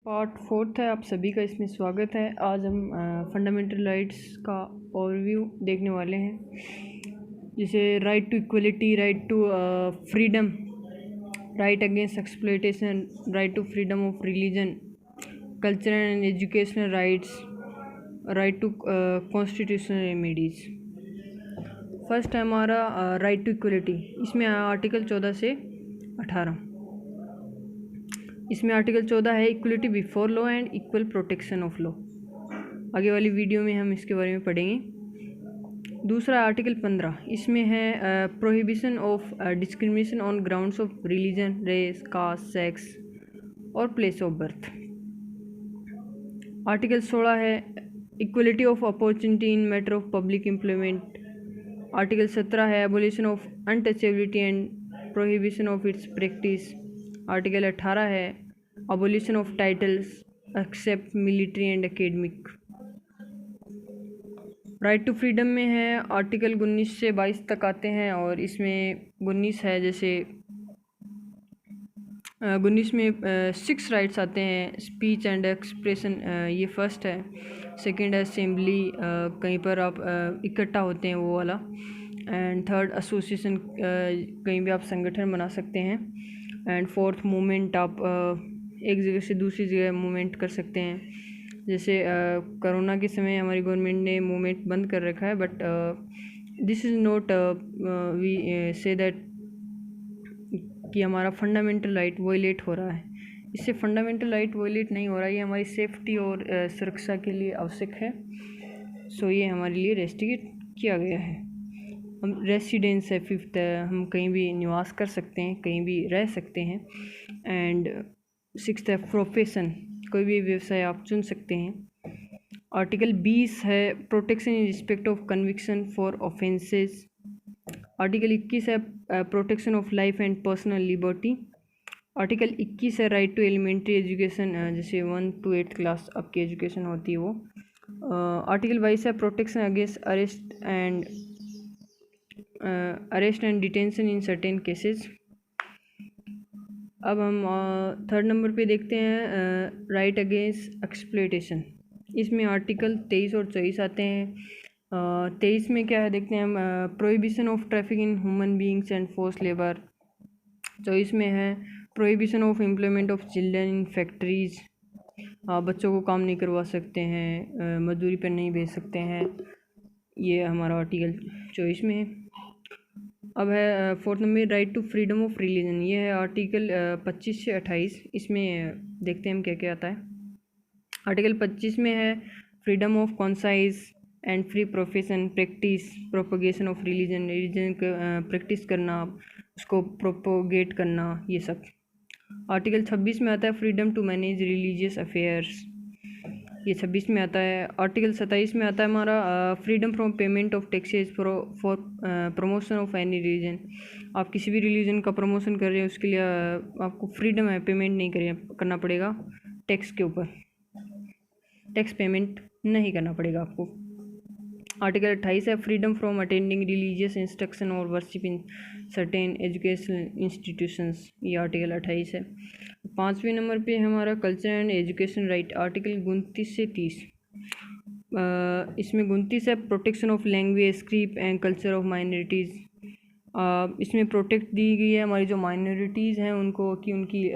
Part fourth है, आप सभी का इसमें स्वागत है। आज हम फंडामेंटल राइट्स का ओवरव्यू देखने वाले हैं, जैसे right to equality, right to freedom, right against exploitation, right to freedom of religion, cultural and educational rights, right to constitutional remedies. First है हमारा राइट टू इक्वलिटी। इसमें आर्टिकल 14 से 18। इसमें आर्टिकल 14 है equality before law and equal protection of law. आगे वाली video में हम इसके बारे में पढ़ेंगे। दूसरा आर्टिकल 15, इसमें है prohibition of discrimination on grounds of religion, race, caste, sex और प्लेस ऑफ बर्थ। आर्टिकल 16 है equality of opportunity in matter of public employment. Article 17 है abolition of untouchability and prohibition of its practice. Article 18 है abolition of titles except military and academic. Right to freedom में है article 19 से 22 तक आते हैं, और इसमें 19 है, जैसे 19 में 6 राइट्स आते हैं। स्पीच एंड एक्सप्रेशन, ये फर्स्ट है। सेकंड है असेंबली, कहीं पर आप इकट्ठा होते हैं, वो वाला। एंड थर्ड एसोसिएशन, कहीं भी आप संगठन बना सकते हैं। एंड फोर्थ मूवमेंट, आप एक जगह से दूसरी जगह मूवमेंट कर सकते हैं। जैसे कोरोना के समय हमारी गवर्नमेंट ने मूवमेंट बंद कर रखा है, but this is not we say that कि हमारा फंडामेंटल राइट वायलेट हो रहा है। इससे फंडामेंटल राइट वायलेट नहीं हो रहा है, ये हमारी सेफ्टी और सुरक्षा के लिए आवश्यक है। सो ये हमारे लिए रेस्ट्रिक्ट किया गया है। हम रेसिडेंस है, फिफ्थ है, हम कहीं भी निवास कर सकते हैं, कहीं भी रह सकते हैं। एंड सिक्स्थ है प्रोफेशन, कोई भी व्यवसाय आप चुन सकते हैं। आर्टिकल 20 है protection in respect of conviction for offences. Article 21 है protection of life and personal liberty. Article 21 है राइट टू एलिमेंट्री एजुकेशन, जैसे 1 to 8th क्लास आपकी एजुकेशन होती है वो। आर्टिकल 22 है protection against arrest and detention in certain cases. अब हम थर्ड नंबर पे देखते हैं राइट अगेंस्ट एक्सप्लॉयटेशन। इसमें आर्टिकल 23 और 24 आते हैं। 23 में क्या है देखते हैं हम, prohibition of traffic in human beings and force labour. 24 में है prohibition of employment of children in factories, बच्चों को काम नहीं करवा सकते हैं, मजदूरी पर नहीं भेज सकते हैं। ये हमारा आर्टिकल 24 में है। अब है fourth number right to freedom of religion. ये है आर्टिकल 25 से 28। इसमें देखते हैं हम क्या क्या आता है। आर्टिकल 25 में है freedom of concise and free profession, practice, propagation of religion, religion का प्रैक्टिस करना, उसको प्रोपोगेट करना, ये सब। आर्टिकल 26 में आता है freedom to manage religious affairs, ये 26 में आता है। आर्टिकल 27 में आता है हमारा freedom from payment of taxes for promotion of any religion. आप किसी भी रिलीजन का प्रमोशन कर रहे हैं, उसके लिए आपको फ्रीडम है, पेमेंट नहीं करना पड़ेगा टैक्स के ऊपर, टैक्स पेमेंट नहीं करना पड़ेगा आपको। आर्टिकल 28 है freedom from attending religious instruction और worship in certain educational institutions, ये आर्टिकल 28 है। 5वें नंबर पे हमारा culture and education right, article 29 से 30। इसमें 29 है protection of language, script and culture of minorities. इसमें प्रोटेक्ट दी गई है हमारी जो माइनॉरिटीज़ हैं उनको, कि उनकी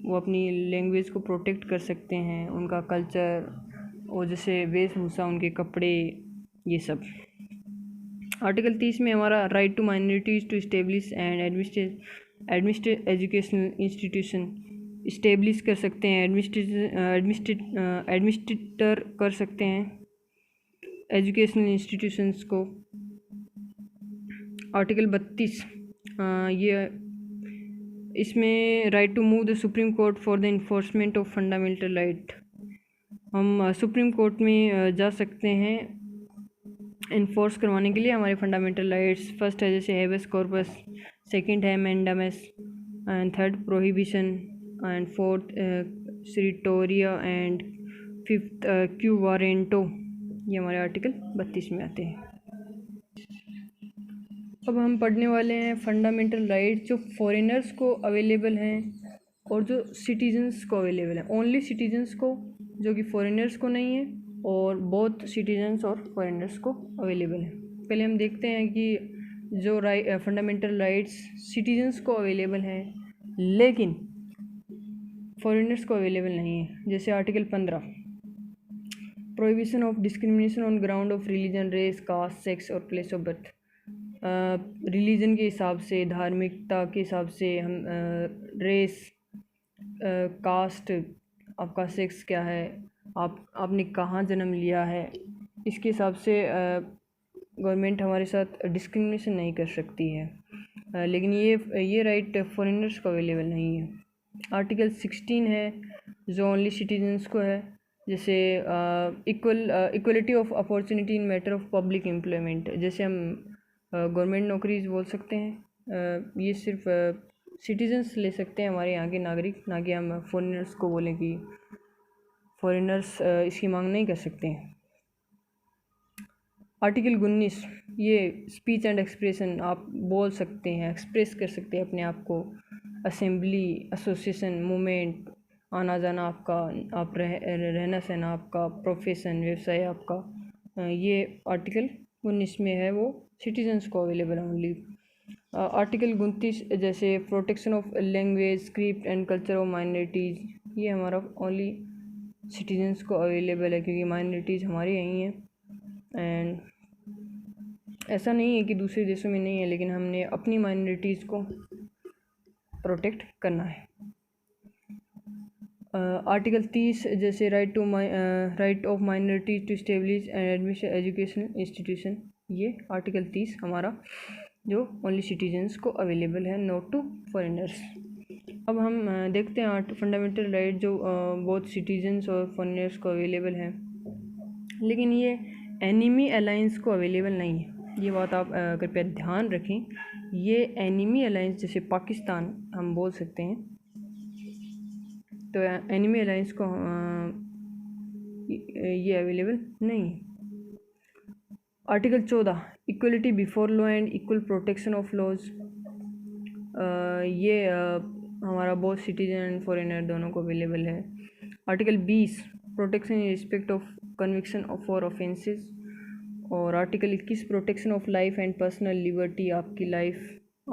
वो अपनी लैंग्वेज को प्रोटेक्ट कर सकते हैं, उनका कल्चर और जैसे वेशभूषा, उनके कपड़े, ये सब। आर्टिकल 30 में हमारा right to minorities to establish and administrate educational institution, establish कर सकते हैं, एडमिनिस्ट्रेटर कर सकते हैं एजुकेशनल इंस्टीट्यूशंस को। आर्टिकल 32, ये इसमें right to move the supreme court for the enforcement of fundamental right, हम सुप्रीम कोर्ट में जा सकते हैं इन्फोर्स करवाने के लिए हमारे फंडामेंटल राइट्स। फर्स्ट है जैसे हेबेस कॉर्पस, सेकंड है mandamus, and third prohibition, and fourth certiorari, and fifth quo warranto. ये हमारे आर्टिकल 32 में आते हैं। अब हम पढ़ने वाले हैं फंडामेंटल राइट्स जो फॉरेनर्स को अवेलेबल हैं और जो सिटीजन्स को अवेलेबल है, ओनली सिटीजन्स को, जो कि फॉरेनर्स को नहीं है, और बोथ सिटीजन्स और फॉरेनर्स को अवेलेबल है। पहले हम देखते हैं कि जो फंडामेंटल राइट्स सिटीजन्स को अवेलेबल हैं लेकिन फॉरेनर्स को अवेलेबल नहीं है। जैसे article 15, prohibition of discrimination on ground of religion, race, caste, sex और प्लेस ऑफ बर्थ। रिलीजन के हिसाब से, धार्मिकता के हिसाब से हम रेस, कास्ट, आपका सेक्स क्या है, आपने कहाँ जन्म लिया है, इसके हिसाब से गवर्नमेंट हमारे साथ डिस्क्रिमिनेशन नहीं कर सकती है। लेकिन ये राइट फॉरेनर्स को अवेलेबल नहीं है। आर्टिकल 16 है जो ओनली सिटीजन्स को है। जैसे equality of opportunity in matter of public employment, जैसे हम गवर्नमेंट नौकरीज बोल सकते हैं, ये सिर्फ सिटीजन्स ले सकते हैं, हमारे यहाँ के नागरिक, ना कि हम फॉरेनर्स को बोलें कि फॉरेनर्स इसकी मांग नहीं कर सकते हैं। आर्टिकल 19, ये स्पीच एंड एक्सप्रेशन, आप बोल सकते हैं, एक्सप्रेस कर सकते हैं अपने आप को, असेंबली, एसोसिएशन, मूवमेंट, आना जाना आपका, आप रहना सहना आपका, प्रोफेशन, व्यवसाय आपका, ये आर्टिकल 19 में है, वो सिटीजन्स को अवेलेबल है ओनली। आर्टिकल 29, जैसे protection of language, script and culture of minorities, ये हमारा ओनली सिटीजन्स को अवेलेबल है क्योंकि माइनॉरिटीज़ हमारी यहीं हैं। एंड ऐसा नहीं है कि दूसरे देशों में नहीं है, लेकिन हमने अपनी माइनॉरिटीज़ को प्रोटेक्ट करना है। आर्टिकल 30, जैसे right of minorities to establish and admission educational institution, ये आर्टिकल 30 हमारा जो ओनली सिटीजन्स को अवेलेबल है, नॉट टू फॉरेनर्स। अब हम देखते हैं फंडामेंटल राइट जो बहुत सिटीजन्स और फॉरेनर्स को अवेलेबल है, लेकिन ये एनिमी अलायंस को अवेलेबल नहीं है। ये बात आप कृपया ध्यान रखें, ये एनिमी अलायंस जैसे पाकिस्तान हम बोल सकते हैं, तो एनिमी अलायंस को ये अवेलेबल नहीं है। Article 14, equality before law and equal protection of laws, ये हमारा बोथ सिटीजन एंड फॉरेनर दोनों को अवेलेबल है। Article 20, protection in respect of conviction of for offences, और article 21, protection of life and personal liberty, आपकी life,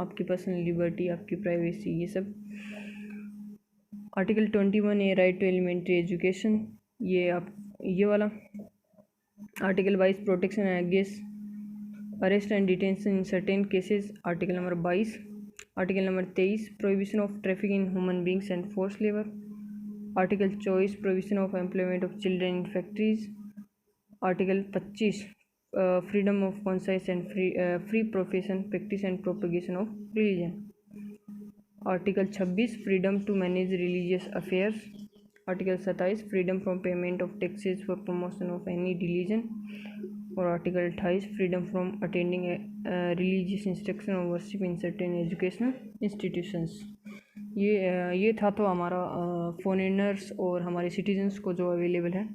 आपकी personal liberty, आपकी privacy, ये सब। Article 21 A, right to elementary education, ये वाला। Article 22, protection against arrest and detention in certain cases, article number 22। Article number 23, prohibition of traffic in human beings and force labour. Article 24, prohibition of employment of children in factories. Article 25, freedom of conscience and free profession, practice and propagation of religion. Article 26, freedom to manage religious affairs. Article 27, freedom from payment of taxes for promotion of any religion. और article 28, freedom from attending religious instruction और worship in certain educational institutions. ये था तो हमारा foreigners और हमारे citizens को जो अवेलेबल है।